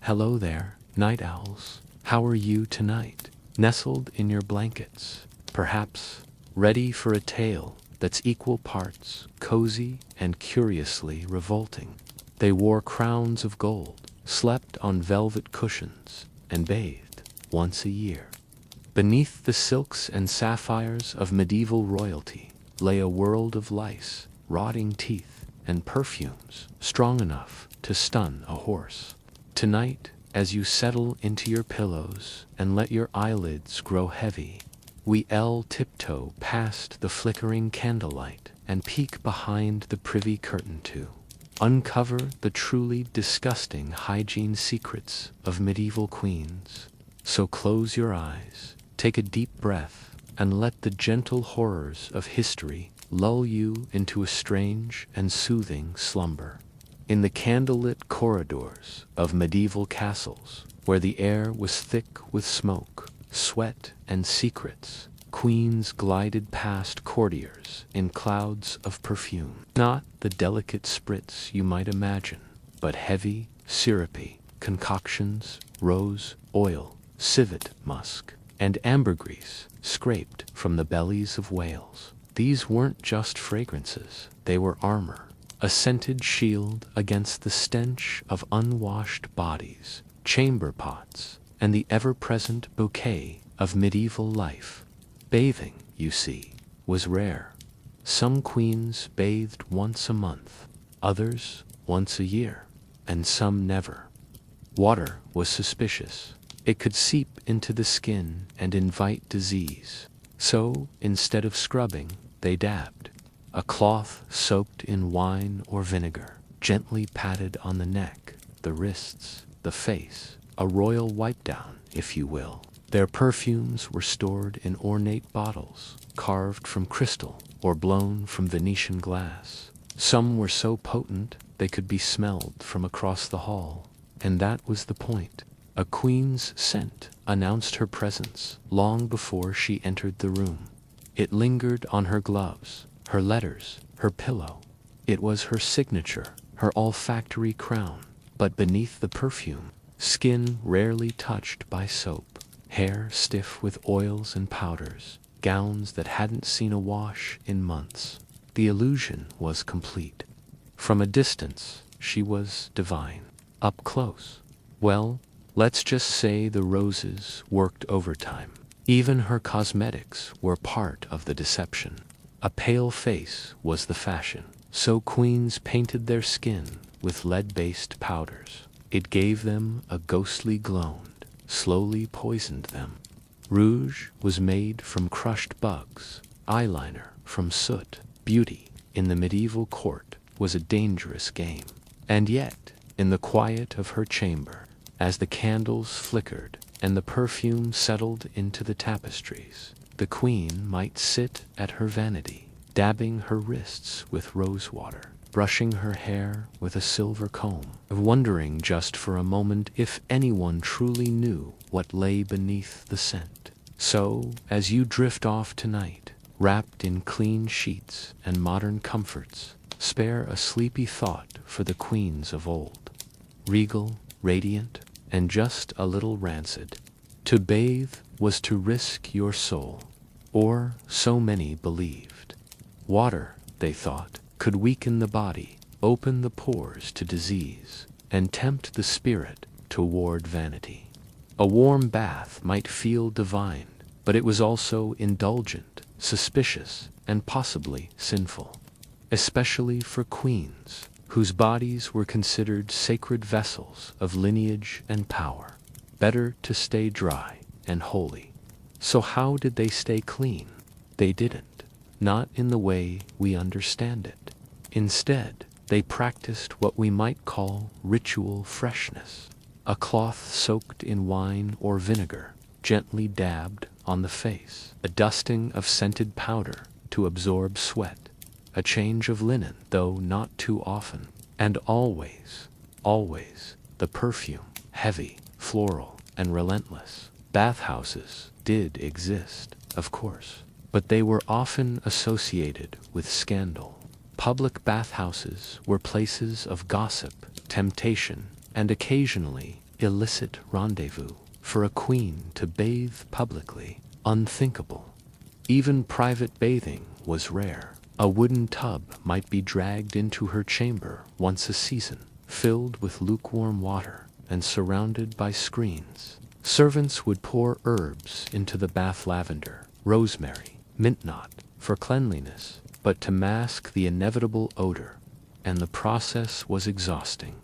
Hello there, night owls. How are you tonight? Nestled in your blankets, perhaps ready for a tale that's equal parts cozy and curiously revolting. They wore crowns of gold, slept on velvet cushions, and bathed once a year. Beneath the silks and sapphires of medieval royalty lay a world of lice, rotting teeth, and perfumes strong enough to stun a horse. Tonight, as you settle into your pillows and let your eyelids grow heavy, we tiptoe past the flickering candlelight and peek behind the privy curtain to uncover the truly disgusting hygiene secrets of medieval queens. So close your eyes, take a deep breath, and let the gentle horrors of history lull you into a strange and soothing slumber. In the candlelit corridors of medieval castles, where the air was thick with smoke, sweat, and secrets, queens glided past courtiers in clouds of perfume. Not the delicate spritz you might imagine, but heavy, syrupy concoctions, rose oil, civet musk, and ambergris scraped from the bellies of whales. These weren't just fragrances, they were armor, a scented shield against the stench of unwashed bodies, chamber pots, and the ever-present bouquet of medieval life. Bathing, you see, was rare. Some queens bathed once a month, others once a year, and some never. Water was suspicious. It could seep into the skin and invite disease. So, instead of scrubbing, they dabbed. A cloth soaked in wine or vinegar, gently patted on the neck, the wrists, the face, a royal wipe-down, if you will. Their perfumes were stored in ornate bottles, carved from crystal or blown from Venetian glass. Some were so potent they could be smelled from across the hall. And that was the point. A queen's scent announced her presence long before she entered the room. It lingered on her gloves, her letters, her pillow. It was her signature, her olfactory crown. But beneath the perfume, skin rarely touched by soap, hair stiff with oils and powders, gowns that hadn't seen a wash in months. The illusion was complete. From a distance, she was divine. Up close, well, let's just say the roses worked overtime. Even her cosmetics were part of the deception. A pale face was the fashion, so queens painted their skin with lead-based powders. It gave them a ghostly glow, slowly poisoned them. Rouge was made from crushed bugs, eyeliner from soot. Beauty in the medieval court was a dangerous game. And yet, in the quiet of her chamber, as the candles flickered and the perfume settled into the tapestries, the queen might sit at her vanity, dabbing her wrists with rose water, brushing her hair with a silver comb, wondering just for a moment if anyone truly knew what lay beneath the scent. So, as you drift off tonight, wrapped in clean sheets and modern comforts, spare a sleepy thought for the queens of old. Regal, radiant, and just a little rancid. To bathe was to risk your soul, or so many believed. Water, they thought, could weaken the body, open the pores to disease, and tempt the spirit toward vanity. A warm bath might feel divine, but it was also indulgent, suspicious, and possibly sinful. Especially for queens, whose bodies were considered sacred vessels of lineage and power. Better to stay dry and holy. So how did they stay clean? They didn't. Not in the way we understand it. Instead, they practiced what we might call ritual freshness. A cloth soaked in wine or vinegar, gently dabbed on the face. A dusting of scented powder to absorb sweat. A change of linen, though not too often. And always, always, the perfume, heavy, floral, and relentless. Bathhouses did exist, of course, but they were often associated with scandal. Public bathhouses were places of gossip, temptation, and occasionally illicit rendezvous. For a queen to bathe publicly, unthinkable. Even private bathing was rare. A wooden tub might be dragged into her chamber once a season, filled with lukewarm water and surrounded by screens. Servants would pour herbs into the bath: lavender, rosemary, mint knot, for cleanliness, but to mask the inevitable odor, and the process was exhausting.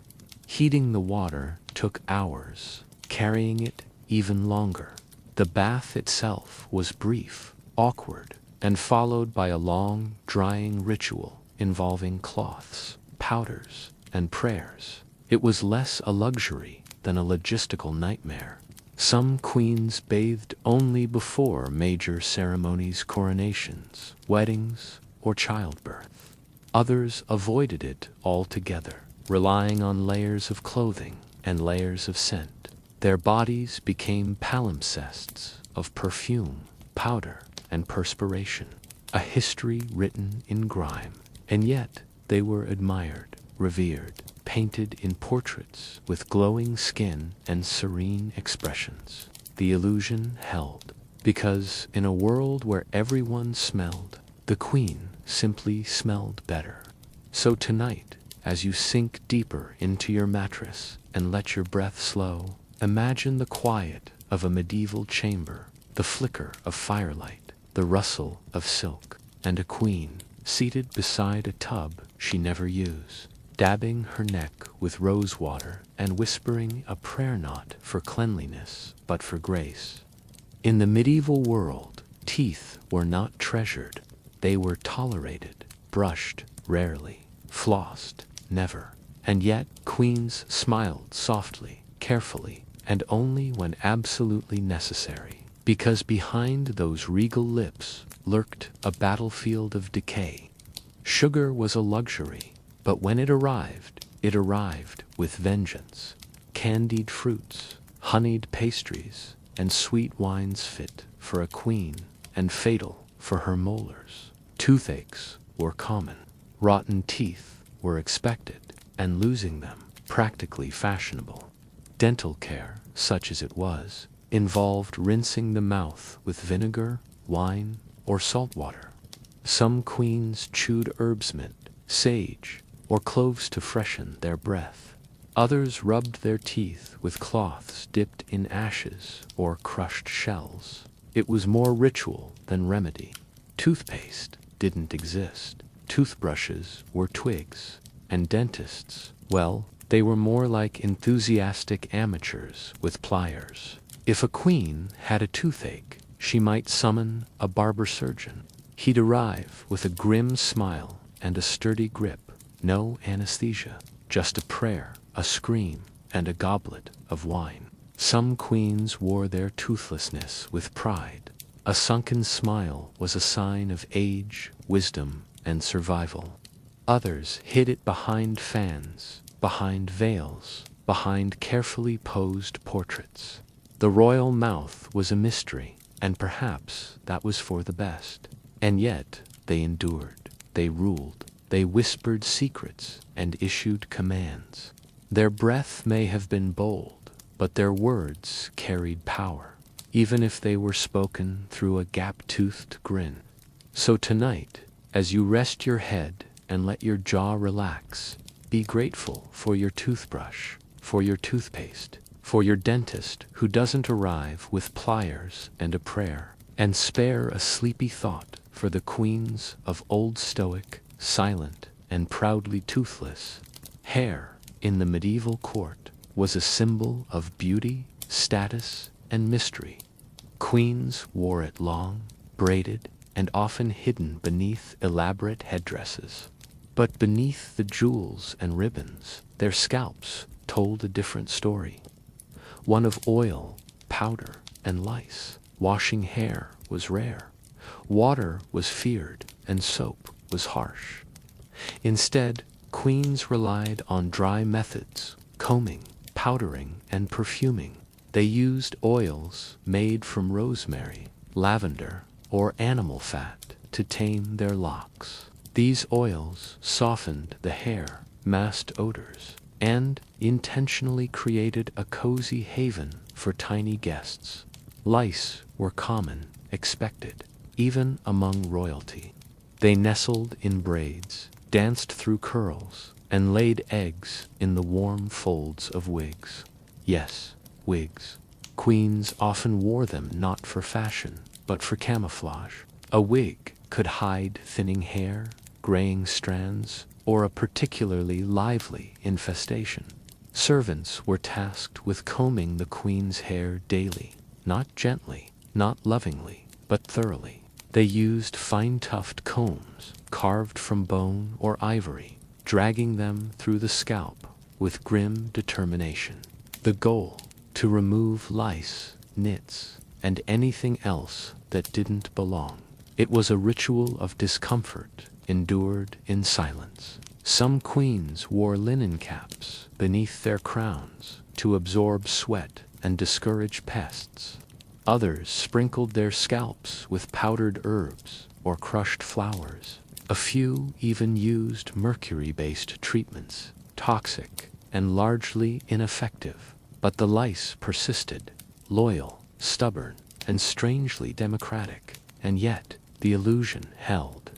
Heating the water took hours, carrying it even longer. The bath itself was brief, awkward, and followed by a long, drying ritual involving cloths, powders, and prayers. It was less a luxury than a logistical nightmare. Some queens bathed only before major ceremonies: coronations, weddings, or childbirth. Others avoided it altogether, relying on layers of clothing and layers of scent. Their bodies became palimpsests of perfume, powder, and perspiration, a history written in grime. And yet they were admired, revered, painted in portraits with glowing skin and serene expressions. The illusion held, because in a world where everyone smelled, the queen simply smelled better. So tonight, as you sink deeper into your mattress and let your breath slow, imagine the quiet of a medieval chamber, the flicker of firelight, the rustle of silk, and a queen seated beside a tub she never used, dabbing her neck with rose water and whispering a prayer not for cleanliness but for grace. In the medieval world, teeth were not treasured. They were tolerated, brushed rarely, flossed never. And yet queens smiled softly, carefully, and only when absolutely necessary, because behind those regal lips lurked a battlefield of decay. Sugar was a luxury, but when it arrived with vengeance. Candied fruits, honeyed pastries, and sweet wines fit for a queen and fatal for her molars. Toothaches were common. Rotten teeth were expected, and losing them practically fashionable. Dental care, such as it was, involved rinsing the mouth with vinegar, wine, or salt water. Some queens chewed herbs, mint, sage, or cloves to freshen their breath. Others rubbed their teeth with cloths dipped in ashes or crushed shells. It was more ritual than remedy. Toothpaste didn't exist. Toothbrushes were twigs, and dentists, well, they were more like enthusiastic amateurs with pliers. If a queen had a toothache, she might summon a barber surgeon. He'd arrive with a grim smile and a sturdy grip. No anesthesia, just a prayer, a scream, and a goblet of wine. Some queens wore their toothlessness with pride. A sunken smile was a sign of age, wisdom, and survival. Others hid it behind fans, behind veils, behind carefully posed portraits. The royal mouth was a mystery, and perhaps that was for the best. And yet they endured, they ruled, they whispered secrets and issued commands. Their breath may have been bold, but their words carried power, even if they were spoken through a gap-toothed grin. So tonight, as you rest your head and let your jaw relax, be grateful for your toothbrush, for your toothpaste, for your dentist who doesn't arrive with pliers and a prayer, and spare a sleepy thought for the queens of old stoic, silent, and proudly toothless. Hair, in the medieval court, was a symbol of beauty, status, and mystery. Queens wore it long, braided, and often hidden beneath elaborate headdresses. But beneath the jewels and ribbons, their scalps told a different story. One of oil, powder, and lice. Washing hair was rare. Water was feared, and soap was harsh. Instead, queens relied on dry methods: combing, powdering, and perfuming. They used oils made from rosemary, lavender, or animal fat to tame their locks. These oils softened the hair, masked odors, and intentionally created a cozy haven for tiny guests. Lice were common, expected, even among royalty. They nestled in braids, danced through curls, and laid eggs in the warm folds of wigs. Yes, wigs. Queens often wore them not for fashion, but for camouflage. A wig could hide thinning hair, graying strands, or a particularly lively infestation. Servants were tasked with combing the queen's hair daily, not gently, not lovingly, but thoroughly. They used fine-tufted combs, carved from bone or ivory, dragging them through the scalp with grim determination. The goal: to remove lice, nits, and anything else that didn't belong. It was a ritual of discomfort endured in silence. Some queens wore linen caps beneath their crowns to absorb sweat and discourage pests. Others sprinkled their scalps with powdered herbs or crushed flowers. A few even used mercury-based treatments, toxic and largely ineffective. But the lice persisted, loyal, stubborn, and strangely democratic, and yet the illusion held.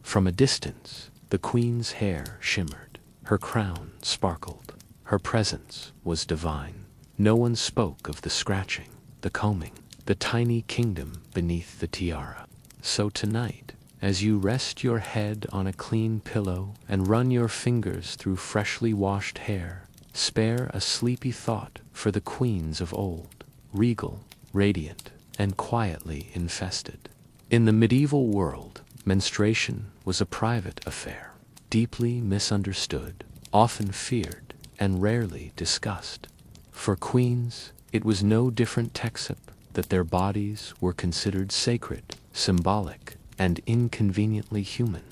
From a distance, the queen's hair shimmered, her crown sparkled, her presence was divine. No one spoke of the scratching, the combing, the tiny kingdom beneath the tiara. So tonight, as you rest your head on a clean pillow and run your fingers through freshly washed hair, spare a sleepy thought for the queens of old, regal, radiant, and quietly infested. In the medieval world, menstruation was a private affair, deeply misunderstood, often feared, and rarely discussed. For queens, it was no different except that their bodies were considered sacred, symbolic, and inconveniently human.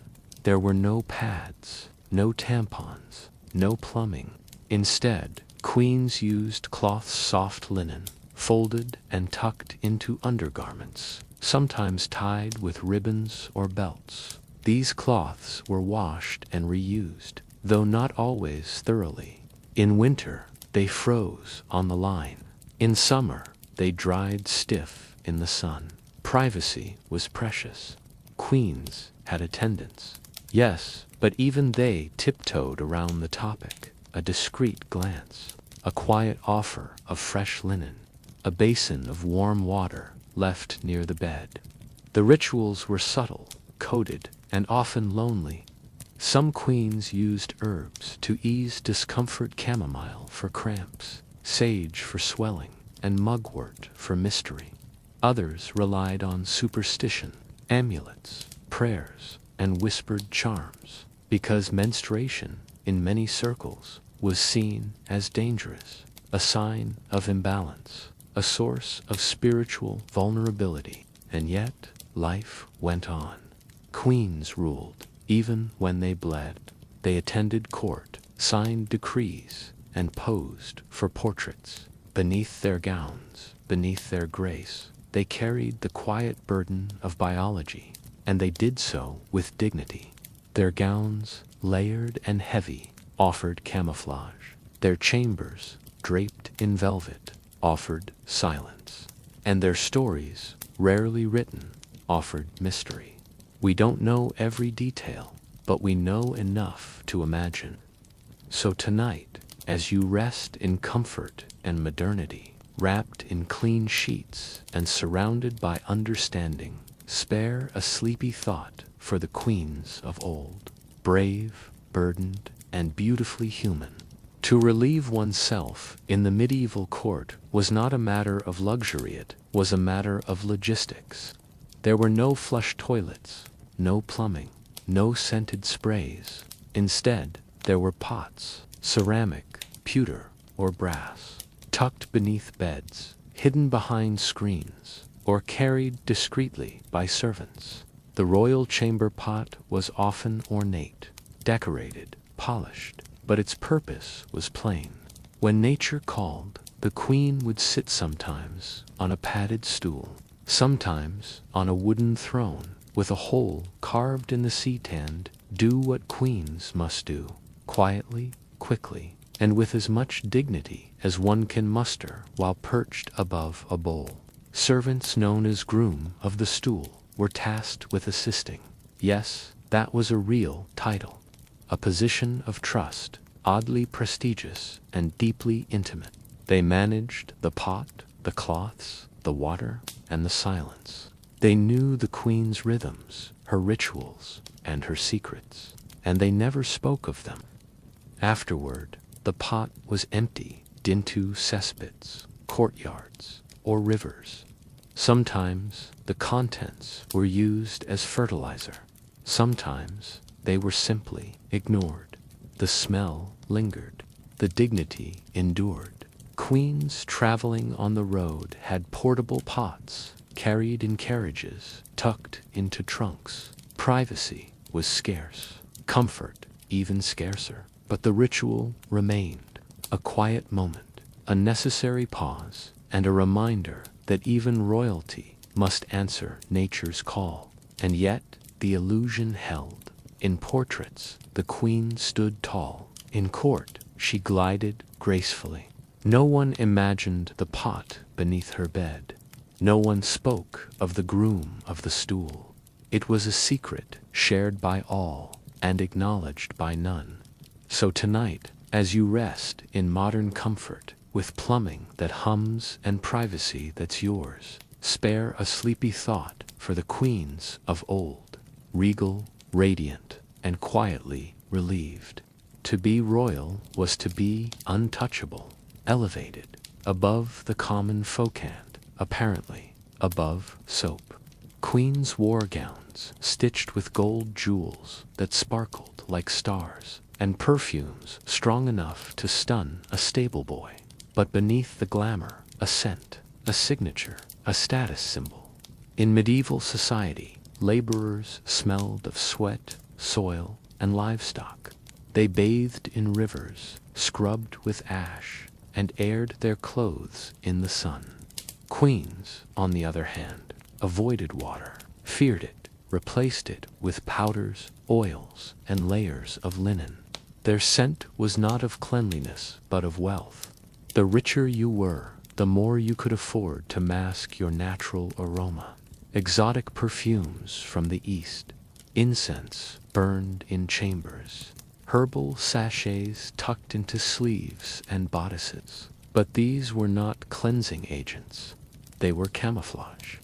There were no pads, no tampons, no plumbing. Instead, queens used cloth soft linen, folded and tucked into undergarments, sometimes tied with ribbons or belts. These cloths were washed and reused, though not always thoroughly. In winter, they froze on the line. In summer, they dried stiff in the sun. Privacy was precious. Queens had attendants. Yes, but even they tiptoed around the topic. A discreet glance, a quiet offer of fresh linen, a basin of warm water left near the bed. The rituals were subtle, coded, and often lonely. Some queens used herbs to ease discomfort: chamomile for cramps, sage for swelling, and mugwort for mystery. Others relied on superstition, amulets, prayers, and whispered charms, because menstruation, in many circles, was seen as dangerous, a sign of imbalance, a source of spiritual vulnerability. And yet, life went on. Queens ruled, even when they bled. They attended court, signed decrees, and posed for portraits. Beneath their gowns, beneath their grace, they carried the quiet burden of biology, and they did so with dignity. Their gowns, layered and heavy, offered camouflage. Their chambers, draped in velvet, offered silence. And their stories, rarely written, offered mystery. We don't know every detail, but we know enough to imagine. So tonight, as you rest in comfort and modernity, wrapped in clean sheets and surrounded by understanding, spare a sleepy thought for the queens of old, brave, burdened, and beautifully human. To relieve oneself in the medieval court was not a matter of luxury, it was a matter of logistics. There were no flush toilets, no plumbing, no scented sprays. Instead, there were pots, ceramic, pewter, or brass, tucked beneath beds, hidden behind screens, or carried discreetly by servants. The royal chamber pot was often ornate, decorated, polished, but its purpose was plain. When nature called, the queen would sit sometimes on a padded stool, sometimes on a wooden throne with a hole carved in the seat, and do what queens must do, quietly, quickly, and with as much dignity as one can muster while perched above a bowl. Servants known as groom of the stool were tasked with assisting. Yes, that was a real title, a position of trust, oddly prestigious and deeply intimate. They managed the pot, the cloths, the water, and the silence. They knew the queen's rhythms, her rituals, and her secrets, and they never spoke of them. Afterward, the pot was emptied into cesspits, courtyards, or rivers. Sometimes the contents were used as fertilizer. Sometimes they were simply ignored. The smell lingered. The dignity endured. Queens traveling on the road had portable pots, carried in carriages, tucked into trunks. Privacy was scarce, comfort even scarcer, but the ritual remained. A quiet moment, a necessary pause, and a reminder that even royalty must answer nature's call. And yet, the illusion held. In portraits, the queen stood tall. In court, she glided gracefully. No one imagined the pot beneath her bed. No one spoke of the groom of the stool. It was a secret shared by all and acknowledged by none. So tonight, as you rest in modern comfort, with plumbing that hums and privacy that's yours, spare a sleepy thought for the queens of old, regal, radiant, and quietly relieved. To be royal was to be untouchable, elevated, above the common folk and, apparently, above soap. Queens wore gowns stitched with gold jewels that sparkled like stars, and perfumes strong enough to stun a stable boy. But beneath the glamour, a scent, a signature, a status symbol. In medieval society, laborers smelled of sweat, soil, and livestock. They bathed in rivers, scrubbed with ash, and aired their clothes in the sun. Queens, on the other hand, avoided water, feared it, replaced it with powders, oils, and layers of linen. Their scent was not of cleanliness, but of wealth. The richer you were, the more you could afford to mask your natural aroma. Exotic perfumes from the East, incense burned in chambers, herbal sachets tucked into sleeves and bodices. But these were not cleansing agents. They were camouflage.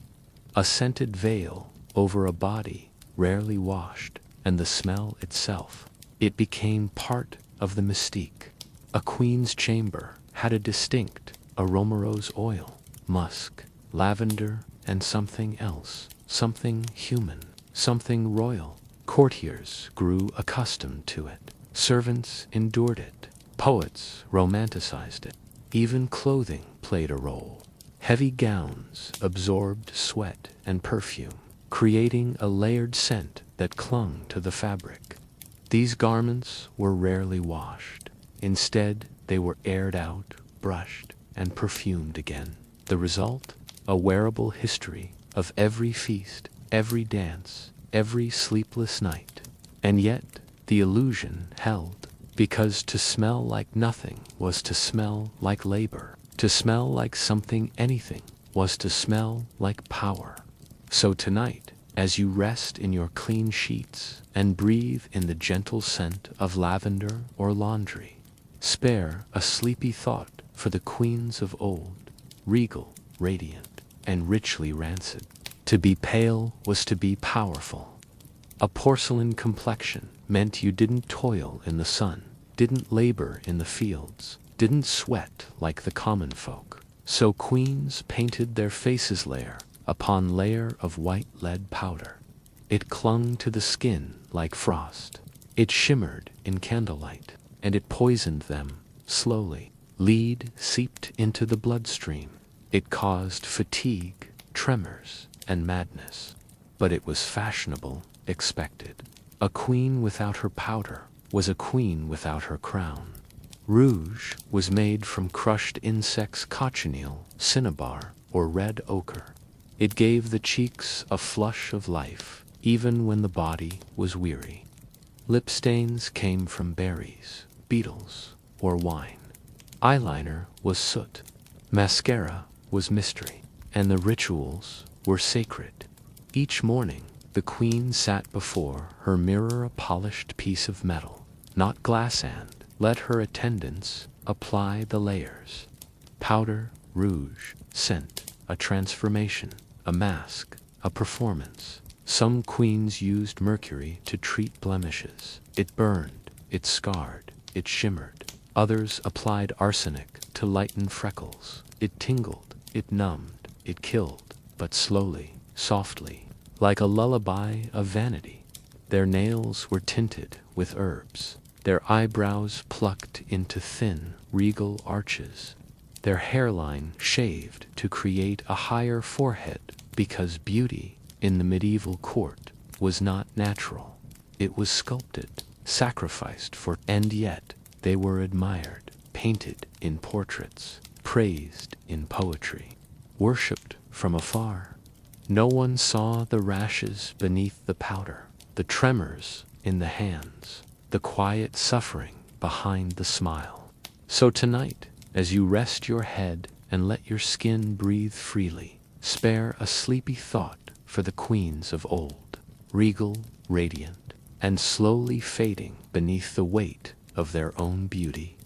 A scented veil over a body rarely washed, and the smell itself. It became part of the mystique. A queen's chamber had a distinct aromarose oil, musk, lavender, and something else, something human, something royal. Courtiers grew accustomed to it. Servants endured it. Poets romanticized it. Even clothing played a role. Heavy gowns absorbed sweat and perfume, creating a layered scent that clung to the fabric. These garments were rarely washed. Instead, they were aired out, brushed, and perfumed again. The result? A wearable history of every feast, every dance, every sleepless night. And yet, the illusion held, because to smell like nothing was to smell like labor. To smell like something anything was to smell like power. So tonight, as you rest in your clean sheets and breathe in the gentle scent of lavender or laundry, spare a sleepy thought for the queens of old, regal, radiant, and richly rancid. To be pale was to be powerful. A porcelain complexion meant you didn't toil in the sun, didn't labor in the fields, didn't sweat like the common folk. So queens painted their faces layer upon layer of white lead powder. It clung to the skin like frost. It shimmered in candlelight, and it poisoned them slowly. Lead seeped into the bloodstream. It caused fatigue, tremors, and madness. But it was fashionable, expected. A queen without her powder was a queen without her crown. Rouge was made from crushed insects' cochineal, cinnabar, or red ochre. It gave the cheeks a flush of life, even when the body was weary. Lip stains came from berries, beetles, or wine. Eyeliner was soot. Mascara was mystery. And the rituals were sacred. Each morning, the queen sat before her mirror, a polished piece of metal, not glass, and let her attendants apply the layers. Powder, rouge, scent, a transformation, a mask, a performance. Some queens used mercury to treat blemishes. It burned, it scarred, it shimmered. Others applied arsenic to lighten freckles. It tingled, it numbed, it killed, but slowly, softly, like a lullaby of vanity. Their nails were tinted with herbs, their eyebrows plucked into thin, regal arches, their hairline shaved to create a higher forehead, because beauty in the medieval court was not natural. It was sculpted, sacrificed for, and yet they were admired, painted in portraits, praised in poetry, worshipped from afar. No one saw the rashes beneath the powder, the tremors in the hands, the quiet suffering behind the smile. So tonight, as you rest your head and let your skin breathe freely, spare a sleepy thought for the queens of old, regal, radiant, and slowly fading beneath the weight of their own beauty.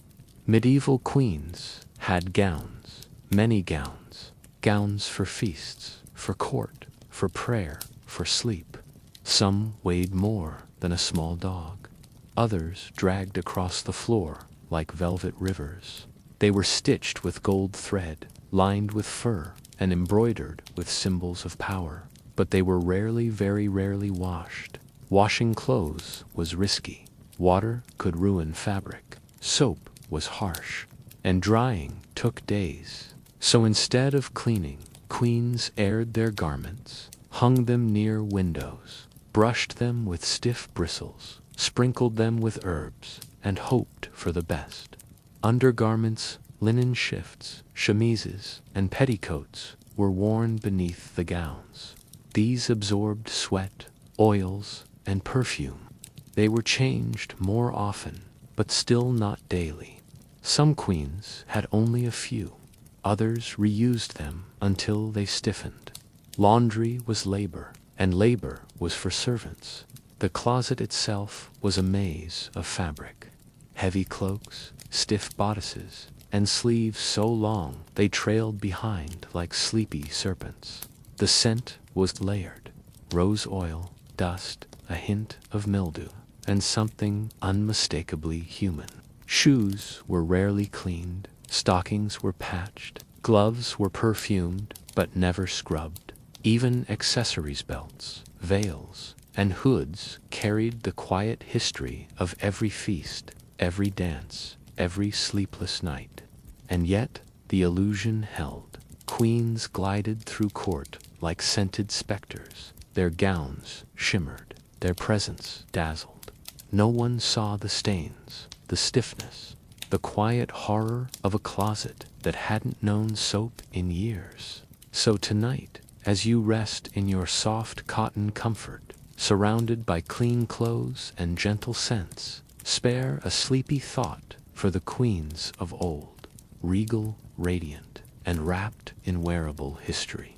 Medieval queens had gowns, many gowns, gowns for feasts, for court, for prayer, for sleep. Some weighed more than a small dog. Others dragged across the floor like velvet rivers. They were stitched with gold thread, lined with fur, and embroidered with symbols of power. But they were rarely, very rarely washed. Washing clothes was risky. Water could ruin fabric. Soap was harsh. And drying took days. So instead of cleaning, queens aired their garments, hung them near windows, brushed them with stiff bristles, sprinkled them with herbs, and hoped for the best. Undergarments, linen shifts, chemises, and petticoats were worn beneath the gowns. These absorbed sweat, oils, and perfume. They were changed more often, but still not daily. Some queens had only a few. Others reused them until they stiffened. Laundry was labor, and labor was for servants. The closet itself was a maze of fabric. Heavy cloaks, stiff bodices, and sleeves so long they trailed behind like sleepy serpents. The scent was layered. Rose oil, dust, a hint of mildew, and something unmistakably human. Shoes were rarely cleaned, stockings were patched, gloves were perfumed but never scrubbed. Even accessories, belts, veils, and hoods carried the quiet history of every feast, every dance, every sleepless night. And yet the illusion held. Queens glided through court like scented specters. Their gowns shimmered, their presence dazzled. No one saw the stains, the stiffness, the quiet horror of a closet that hadn't known soap in years. So tonight, as you rest in your soft cotton comfort, surrounded by clean clothes and gentle scents, spare a sleepy thought for the queens of old, regal, radiant, and wrapped in wearable history.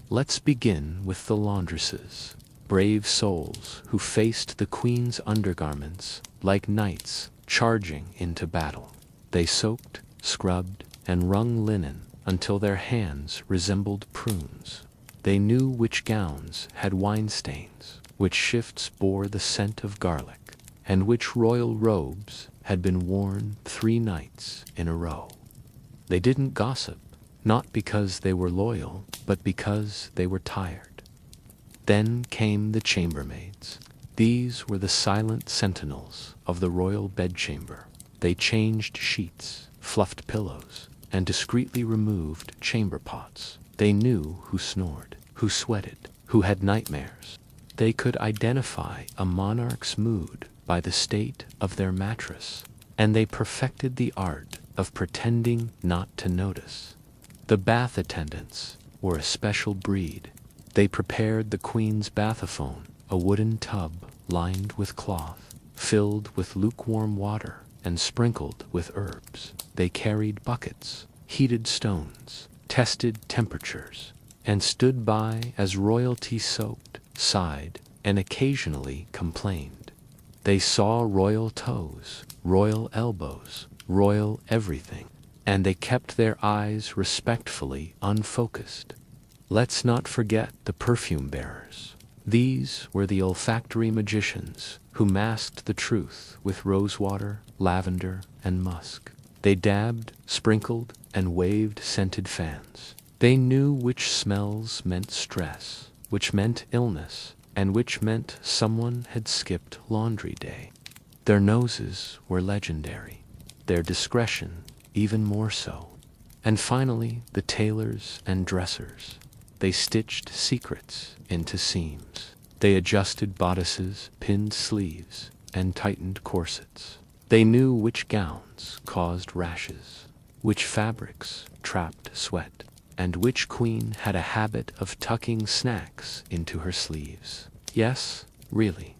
Let's begin with the laundresses, brave souls who faced the queen's undergarments like knights charging into battle. They soaked, scrubbed, and wrung linen until their hands resembled prunes. They knew which gowns had wine stains, which shifts bore the scent of garlic, and which royal robes had been worn 3 nights in a row. They didn't gossip, not because they were loyal, but because they were tired. Then came the chambermaids. These were the silent sentinels of the royal bedchamber. They changed sheets, fluffed pillows, and discreetly removed chamber pots. They knew who snored, who sweated, who had nightmares. They could identify a monarch's mood by the state of their mattress, and they perfected the art of pretending not to notice. The bath attendants were a special breed. They prepared the queen's bathophone, a wooden tub lined with cloth, filled with lukewarm water and sprinkled with herbs. They carried buckets, heated stones, tested temperatures, and stood by as royalty soaked, sighed, and occasionally complained. They saw royal toes, royal elbows, royal everything, and they kept their eyes respectfully unfocused. Let's not forget the perfume bearers. These were the olfactory magicians who masked the truth with rosewater, lavender, and musk. They dabbed, sprinkled, and waved scented fans. They knew which smells meant stress, which meant illness, and which meant someone had skipped laundry day. Their noses were legendary, their discretion even more so. And finally, the tailors and dressers. They stitched secrets into seams. They adjusted bodices, pinned sleeves, and tightened corsets. They knew which gowns caused rashes, which fabrics trapped sweat, and which queen had a habit of tucking snacks into her sleeves. Yes, really.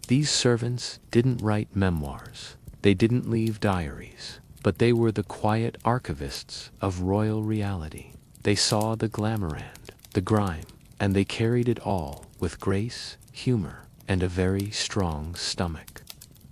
These servants didn't write memoirs. They didn't leave diaries, but they were the quiet archivists of royal reality. They saw the glamorand, the grime, and they carried it all with grace, humor, and a very strong stomach.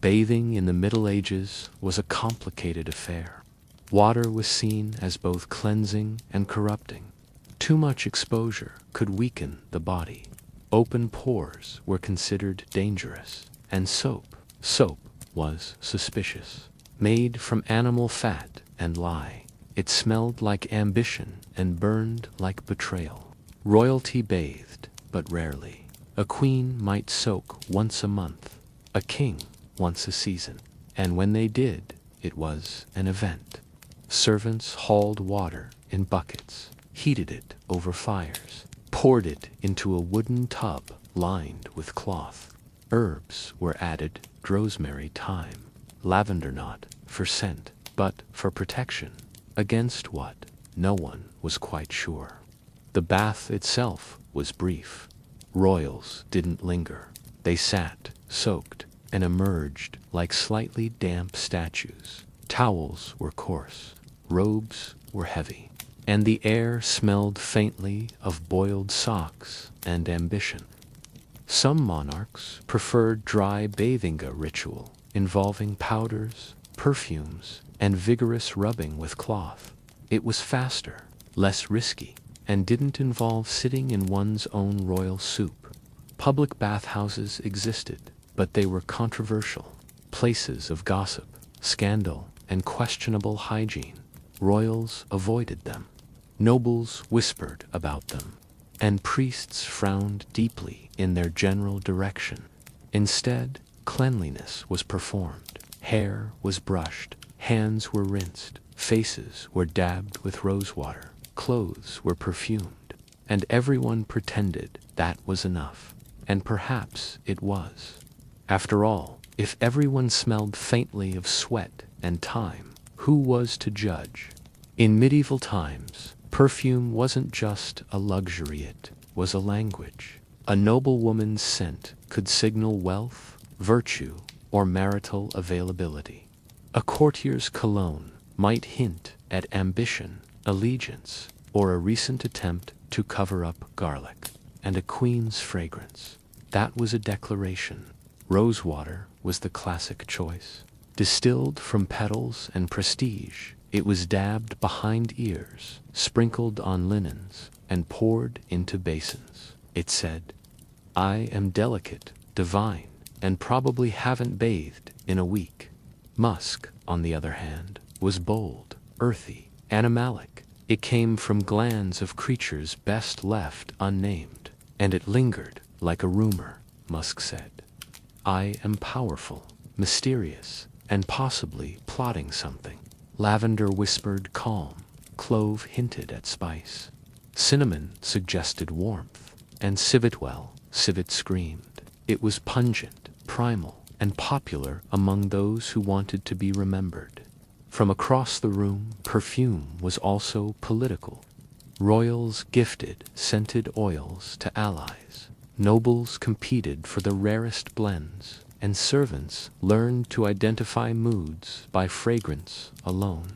Bathing in the Middle Ages was a complicated affair. Water was seen as both cleansing and corrupting. Too much exposure could weaken the body. Open pores were considered dangerous, and soap was suspicious. Made from animal fat and lye, it smelled like ambition and burned like betrayal. Royalty bathed, but rarely. A queen might soak once a month, a king once a season, and when they did, it was an event. Servants hauled water in buckets, heated it over fires, poured it into a wooden tub lined with cloth. Herbs were added, rosemary, thyme, lavender not for scent, but for protection. Against what? No one was quite sure. The bath itself was brief. Royals didn't linger. They sat, soaked, and emerged like slightly damp statues. Towels were coarse, robes were heavy, and the air smelled faintly of boiled socks and ambition. Some monarchs preferred dry bathing ritual involving powders, perfumes, and vigorous rubbing with cloth. It was faster, less risky, and didn't involve sitting in one's own royal soup. Public bathhouses existed, but they were controversial, places of gossip, scandal, and questionable hygiene. Royals avoided them. Nobles whispered about them, and priests frowned deeply in their general direction. Instead, cleanliness was performed. Hair was brushed, hands were rinsed, faces were dabbed with rosewater, clothes were perfumed, and everyone pretended that was enough. And perhaps it was. After all, if everyone smelled faintly of sweat and thyme, who was to judge? In medieval times, perfume wasn't just a luxury, it was a language. A noblewoman's scent could signal wealth, virtue, or marital availability. A courtier's cologne might hint at ambition, allegiance, or a recent attempt to cover up garlic. And a queen's fragrance. That was a declaration. Rosewater was the classic choice. Distilled from petals and prestige, it was dabbed behind ears, sprinkled on linens, and poured into basins. It said, "I am delicate, divine, and probably haven't bathed in a week." Musk, on the other hand, was bold, earthy, animalic. It came from glands of creatures best left unnamed, and it lingered like a rumor. Musk said, "I am powerful, mysterious, and possibly plotting something." Lavender whispered calm, clove hinted at spice. Cinnamon suggested warmth, and civet screamed. It was pungent, primal, and popular among those who wanted to be remembered. From across the room, perfume was also political. Royals gifted scented oils to allies. Nobles competed for the rarest blends, and servants learned to identify moods by fragrance alone.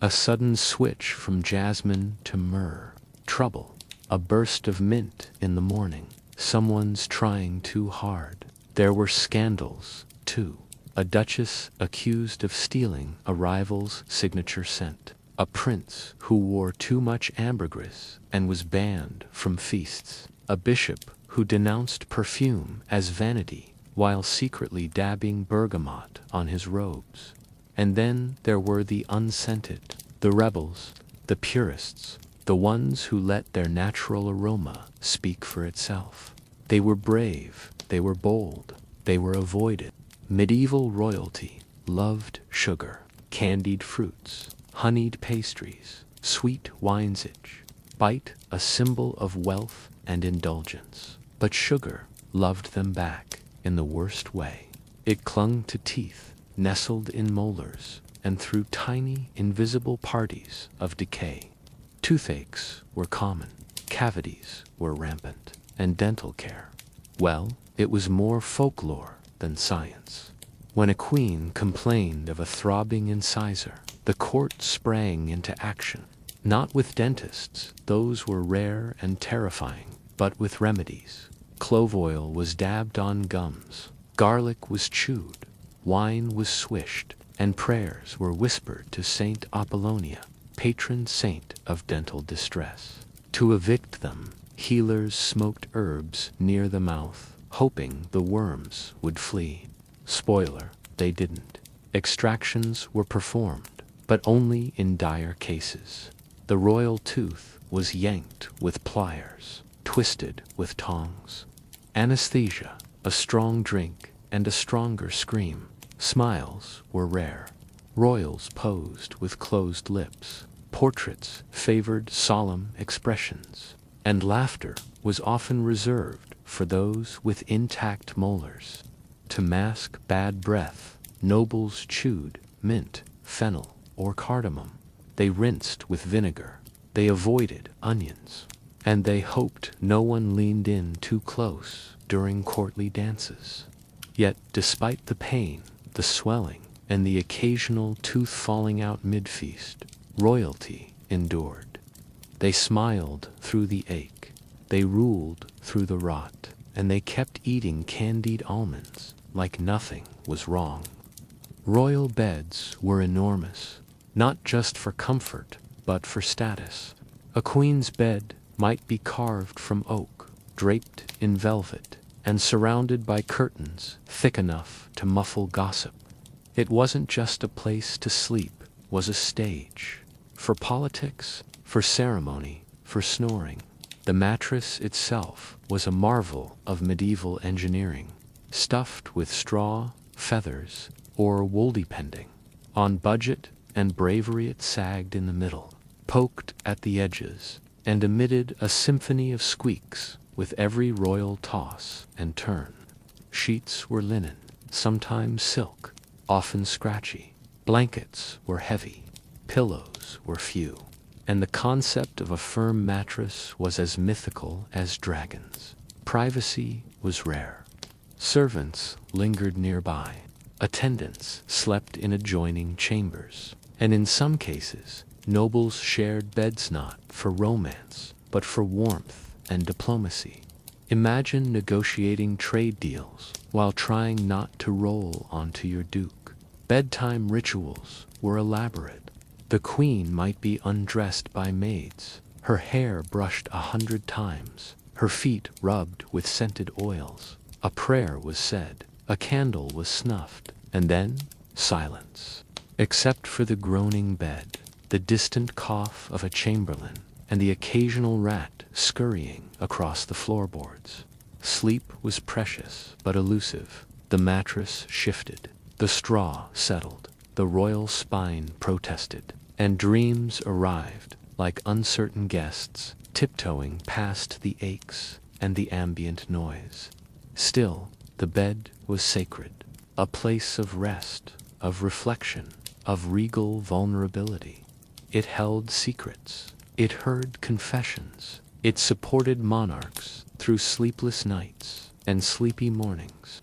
A sudden switch from jasmine to myrrh, trouble. A burst of mint in the morning, someone's trying too hard. There were scandals, too. A duchess accused of stealing a rival's signature scent. A prince who wore too much ambergris and was banned from feasts. A bishop who denounced perfume as vanity while secretly dabbing bergamot on his robes. And then there were the unscented, the rebels, the purists, the ones who let their natural aroma speak for itself. They were brave, they were bold, they were avoided. Medieval royalty loved sugar, candied fruits, honeyed pastries, sweet winesage, bite a symbol of wealth and indulgence. But sugar loved them back in the worst way. It clung to teeth, nestled in molars, and threw tiny, invisible parties of decay. Toothaches were common, cavities were rampant, and dental care, well, it was more folklore than science. When a queen complained of a throbbing incisor, the court sprang into action. Not with dentists, those were rare and terrifying, but with remedies. Clove oil was dabbed on gums, garlic was chewed, wine was swished, and prayers were whispered to Saint Apollonia, patron saint of dental distress. To evict them, healers smoked herbs near the mouth, hoping the worms would flee. Spoiler, they didn't. Extractions were performed, but only in dire cases. The royal tooth was yanked with pliers, twisted with tongs. Anesthesia, a strong drink, and a stronger scream. Smiles were rare. Royals posed with closed lips. Portraits favored solemn expressions. And laughter was often reserved for those with intact molars. To mask bad breath, nobles chewed mint, fennel, or cardamom. They rinsed with vinegar. They avoided onions. And they hoped no one leaned in too close during courtly dances. Yet, despite the pain, the swelling, and the occasional tooth falling out mid-feast, royalty endured. They smiled through the ache, they ruled through the rot, and they kept eating candied almonds like nothing was wrong. Royal beds were enormous, not just for comfort, but for status. A queen's bed might be carved from oak, draped in velvet, and surrounded by curtains thick enough to muffle gossip. It wasn't just a place to sleep, it was a stage. For politics, for ceremony, for snoring. The mattress itself was a marvel of medieval engineering, stuffed with straw, feathers, or wool depending. On budget and bravery it sagged in the middle, poked at the edges, and emitted a symphony of squeaks with every royal toss and turn. Sheets were linen, sometimes silk, often scratchy. Blankets were heavy, pillows were few, and the concept of a firm mattress was as mythical as dragons. Privacy was rare. Servants lingered nearby. Attendants slept in adjoining chambers, and in some cases, nobles shared beds not for romance, but for warmth and diplomacy. Imagine negotiating trade deals while trying not to roll onto your duke. Bedtime rituals were elaborate. The queen might be undressed by maids, her hair brushed 100 times, her feet rubbed with scented oils. A prayer was said, a candle was snuffed, and then silence. Except for the groaning bed, the distant cough of a chamberlain, and the occasional rat scurrying across the floorboards. Sleep was precious but elusive. The mattress shifted, the straw settled, the royal spine protested, and dreams arrived like uncertain guests, tiptoeing past the aches and the ambient noise. Still, the bed was sacred, a place of rest, of reflection, of regal vulnerability. It held secrets. It heard confessions. It supported monarchs through sleepless nights and sleepy mornings.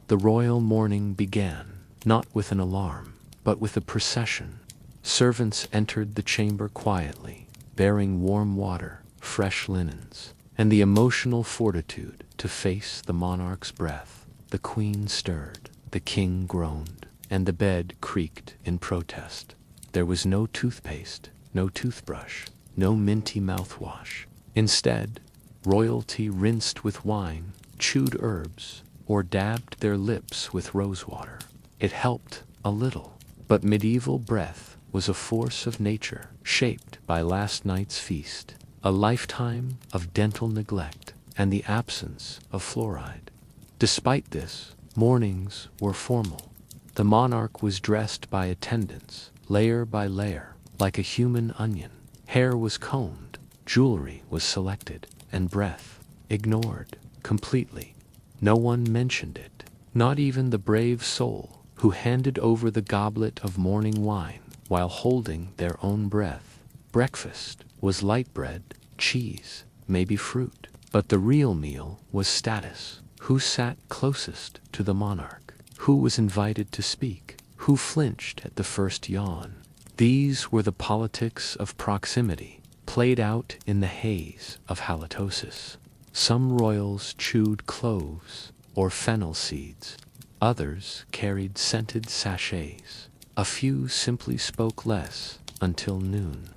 The royal morning began, not with an alarm, but with a procession. Servants entered the chamber quietly, bearing warm water, fresh linens, and the emotional fortitude to face the monarch's breath. The queen stirred, the king groaned, and the bed creaked in protest. There was no toothpaste, no toothbrush, no minty mouthwash. Instead, royalty rinsed with wine, chewed herbs, or dabbed their lips with rosewater. It helped a little, but medieval breath was a force of nature shaped by last night's feast, a lifetime of dental neglect, and the absence of fluoride. Despite this, mornings were formal. The monarch was dressed by attendants, layer by layer, like a human onion. Hair was combed, jewelry was selected, and breath ignored completely. No one mentioned it, not even the brave soul who handed over the goblet of morning wine while holding their own breath. Breakfast was light bread, cheese, maybe fruit, but the real meal was status. Who sat closest to the monarch? Who was invited to speak? Who flinched at the first yawn? These were the politics of proximity, played out in the haze of halitosis. Some royals chewed cloves or fennel seeds. Others carried scented sachets. A few simply spoke less until noon.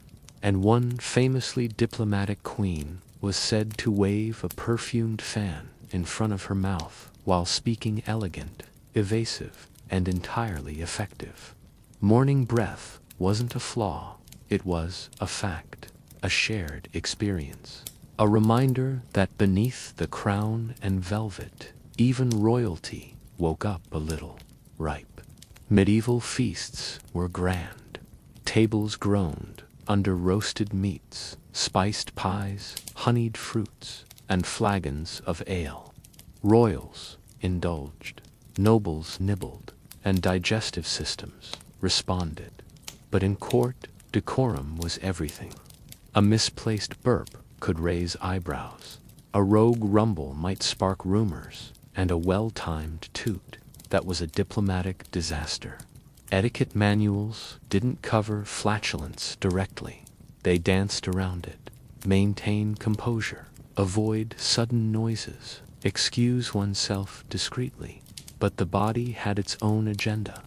And one famously diplomatic queen was said to wave a perfumed fan in front of her mouth while speaking elegant, evasive, and entirely effective. Morning breath wasn't a flaw, it was a fact, a shared experience. A reminder that beneath the crown and velvet, even royalty woke up a little, ripe. Medieval feasts were grand. Tables groaned under roasted meats, spiced pies, honeyed fruits, and flagons of ale. Royals indulged, nobles nibbled, and digestive systems responded. But in court, decorum was everything. A misplaced burp could raise eyebrows. A rogue rumble might spark rumors, and a well-timed toot that was a diplomatic disaster. Etiquette manuals didn't cover flatulence directly. They danced around it. Maintain composure, avoid sudden noises, excuse oneself discreetly. But the body had its own agenda.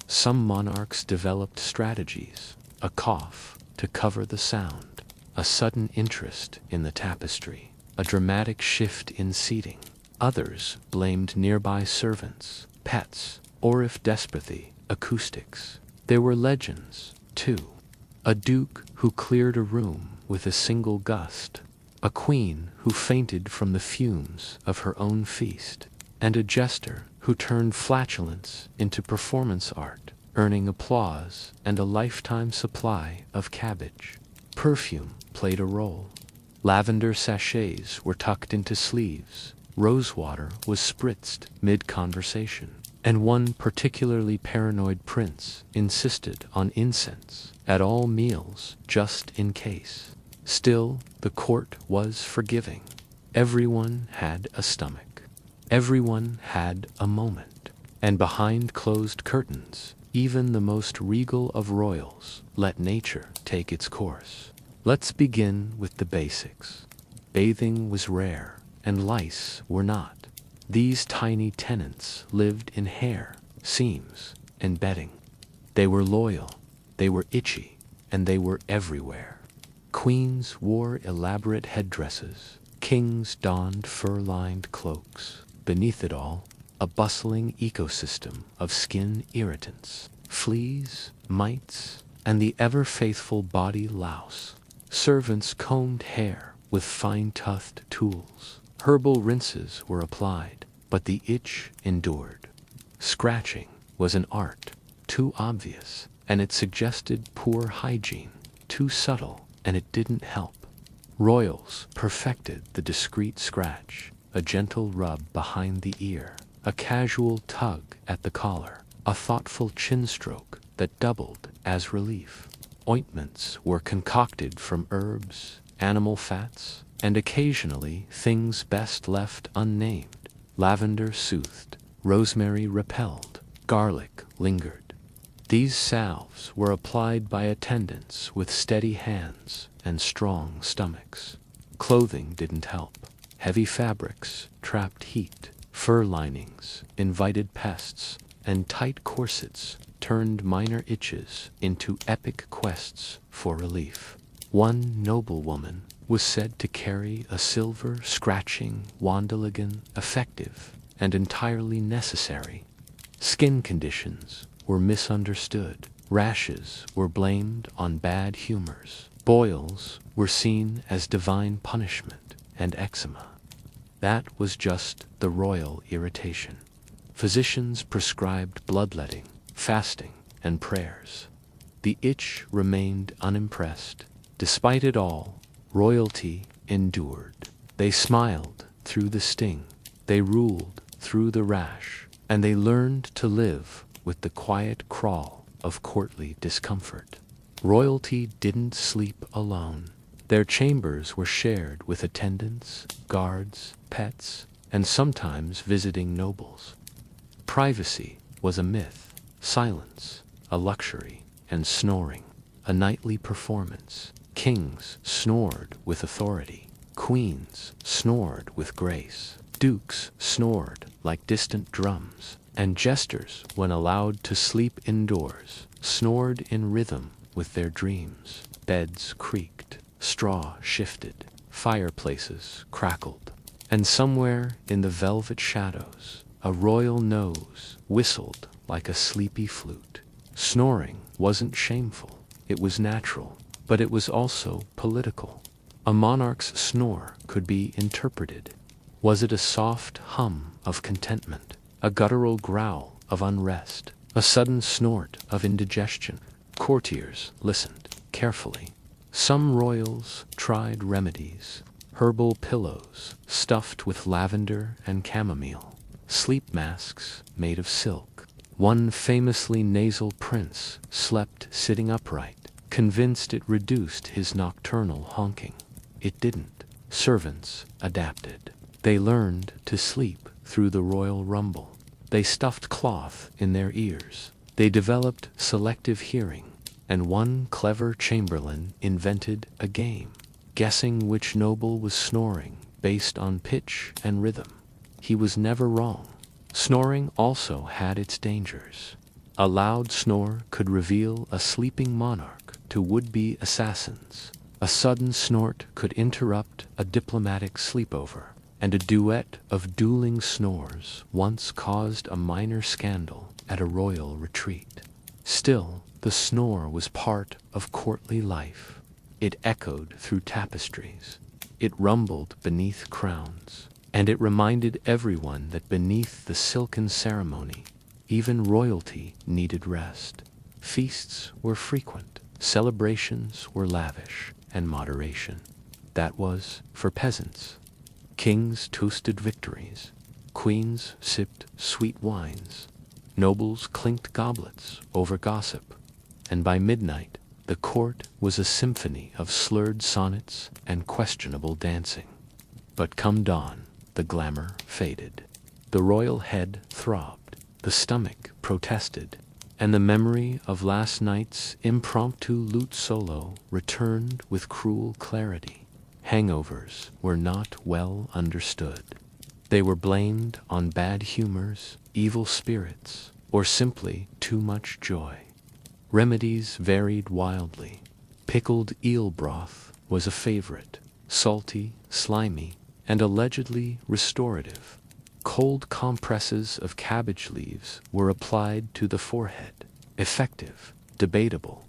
Some monarchs developed strategies, a cough to cover the sound, a sudden interest in the tapestry, a dramatic shift in seating. Others blamed nearby servants, pets, or if desperately, acoustics. There were legends, too. A duke who cleared a room with a single gust, a queen who fainted from the fumes of her own feast, and a jester who turned flatulence into performance art, earning applause and a lifetime supply of cabbage. Perfume played a role. Lavender sachets were tucked into sleeves. Rosewater was spritzed mid-conversation. And one particularly paranoid prince insisted on incense at all meals just in case. Still, the court was forgiving. Everyone had a stomach. Everyone had a moment. And behind closed curtains, even the most regal of royals let nature take its course. Let's begin with the basics. Bathing was rare, and lice were not. These tiny tenants lived in hair, seams, and bedding. They were loyal, they were itchy, and they were everywhere. Queens wore elaborate headdresses. Kings donned fur-lined cloaks. Beneath it all, a bustling ecosystem of skin irritants, fleas, mites, and the ever-faithful body louse. Servants combed hair with fine-toothed tools. Herbal rinses were applied, but the itch endured. Scratching was an art, too obvious, and it suggested poor hygiene, too subtle, and it didn't help. Royals perfected the discreet scratch, a gentle rub behind the ear, a casual tug at the collar, a thoughtful chin stroke that doubled as relief. Ointments were concocted from herbs, animal fats, and occasionally things best left unnamed. Lavender soothed, rosemary repelled, garlic lingered. These salves were applied by attendants with steady hands and strong stomachs. Clothing didn't help. Heavy fabrics trapped heat, fur linings invited pests, and tight corsets turned minor itches into epic quests for relief. One noblewoman was said to carry a silver scratching wandeligan, effective and entirely necessary. Skin conditions were misunderstood. Rashes were blamed on bad humors. Boils were seen as divine punishment, and eczema. That was just the royal irritation. Physicians prescribed bloodletting, fasting, and prayers. The itch remained unimpressed. Despite it all, royalty endured. They smiled through the sting. They ruled through the rash, and they learned to live with the quiet crawl of courtly discomfort. Royalty didn't sleep alone. Their chambers were shared with attendants, guards, pets, and sometimes visiting nobles. Privacy was a myth, silence a luxury, and snoring a nightly performance. Kings snored with authority. Queens snored with grace. Dukes snored like distant drums, and jesters, when allowed to sleep indoors, snored in rhythm with their dreams. Beds creaked, straw shifted, fireplaces crackled, and somewhere in the velvet shadows, a royal nose whistled like a sleepy flute. Snoring wasn't shameful, it was natural, but it was also political. A monarch's snore could be interpreted. Was it a soft hum of contentment, a guttural growl of unrest, a sudden snort of indigestion? Courtiers listened carefully. Some royals tried remedies, herbal pillows stuffed with lavender and chamomile, sleep masks made of silk. One famously nasal prince slept sitting upright, convinced it reduced his nocturnal honking. It didn't. Servants adapted. They learned to sleep through the royal rumble. They stuffed cloth in their ears. They developed selective hearing, and one clever chamberlain invented a game, guessing which noble was snoring based on pitch and rhythm. He was never wrong. Snoring also had its dangers. A loud snore could reveal a sleeping monarch to would-be assassins. A sudden snort could interrupt a diplomatic sleepover, and a duet of dueling snores once caused a minor scandal at a royal retreat. Still, the snore was part of courtly life. It echoed through tapestries. It rumbled beneath crowns, and it reminded everyone that beneath the silken ceremony, even royalty needed rest. Feasts were frequent, celebrations were lavish, and moderation. That was for peasants. Kings toasted victories. Queens sipped sweet wines. Nobles clinked goblets over gossip. And by midnight, the court was a symphony of slurred sonnets and questionable dancing. But come dawn, the glamour faded. The royal head throbbed. The stomach protested. And the memory of last night's impromptu lute solo returned with cruel clarity. Hangovers were not well understood. They were blamed on bad humors, evil spirits, or simply too much joy. Remedies varied wildly. Pickled eel broth was a favorite, salty, slimy, and allegedly restorative. Cold compresses of cabbage leaves were applied to the forehead. Effective, debatable,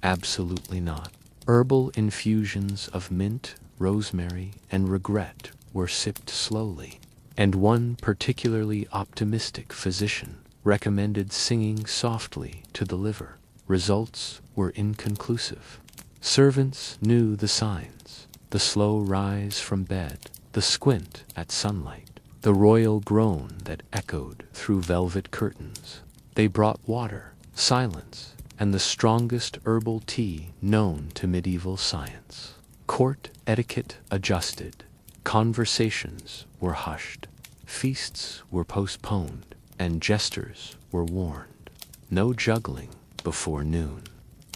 absolutely not. Herbal infusions of mint, rosemary, and regret were sipped slowly, and one particularly optimistic physician recommended singing softly to the liver. Results were inconclusive. Servants knew the signs: the slow rise from bed, the squint at sunlight, the royal groan that echoed through velvet curtains. They brought water, silence, and the strongest herbal tea known to medieval science. Court etiquette adjusted. Conversations were hushed. Feasts were postponed, and jesters were warned. No juggling before noon.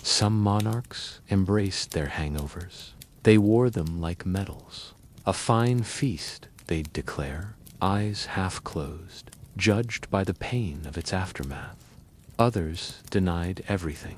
Some monarchs embraced their hangovers. They wore them like medals. A fine feast, they'd declare, eyes half closed, judged by the pain of its aftermath. Others denied everything.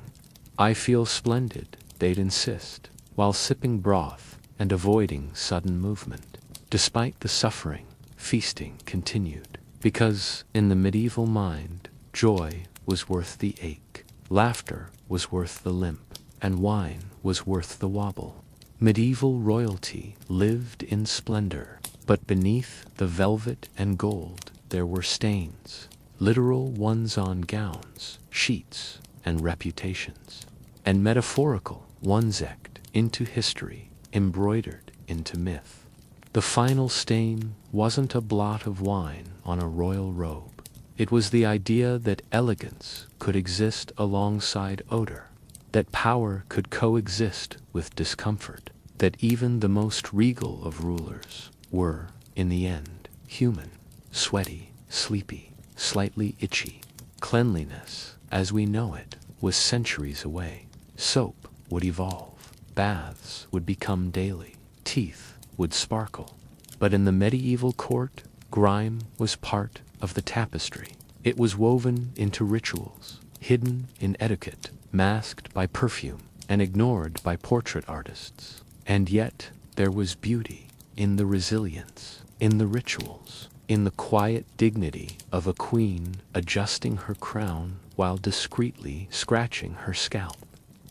I feel splendid, they'd insist, while sipping broth and avoiding sudden movement. Despite the suffering, feasting continued, because in the medieval mind, joy was worth the ache, laughter was worth the limp, and wine was worth the wobble. Medieval royalty lived in splendor, but beneath the velvet and gold there were stains, literal ones on gowns, sheets, and reputations, and metaphorical ones etched into history, embroidered into myth. The final stain wasn't a blot of wine on a royal robe. It was the idea that elegance could exist alongside odor, that power could coexist with discomfort, that even the most regal of rulers were, in the end, human, sweaty, sleepy, slightly itchy. Cleanliness, as we know it, was centuries away. Soap would evolve, baths would become daily, teeth would sparkle. But in the medieval court, grime was part of the tapestry. It was woven into rituals, hidden in etiquette, masked by perfume, and ignored by portrait artists. And yet there was beauty in the resilience, in the rituals, in the quiet dignity of a queen adjusting her crown while discreetly scratching her scalp,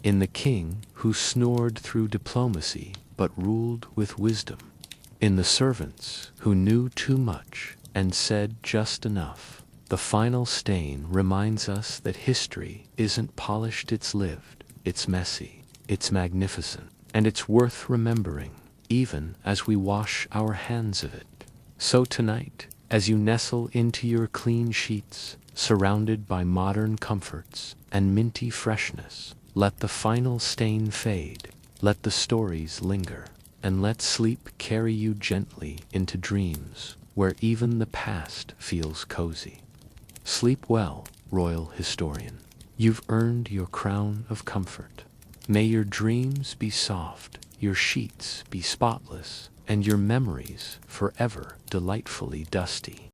in the king who snored through diplomacy but ruled with wisdom, in the servants who knew too much and said just enough. The final stain reminds us that history isn't polished, it's lived, it's messy, it's magnificent, and it's worth remembering, even as we wash our hands of it. So tonight, as you nestle into your clean sheets, surrounded by modern comforts and minty freshness, let the final stain fade, let the stories linger, and let sleep carry you gently into dreams where even the past feels cozy. Sleep well, royal historian. You've earned your crown of comfort. May your dreams be soft, your sheets be spotless, and your memories forever delightfully dusty.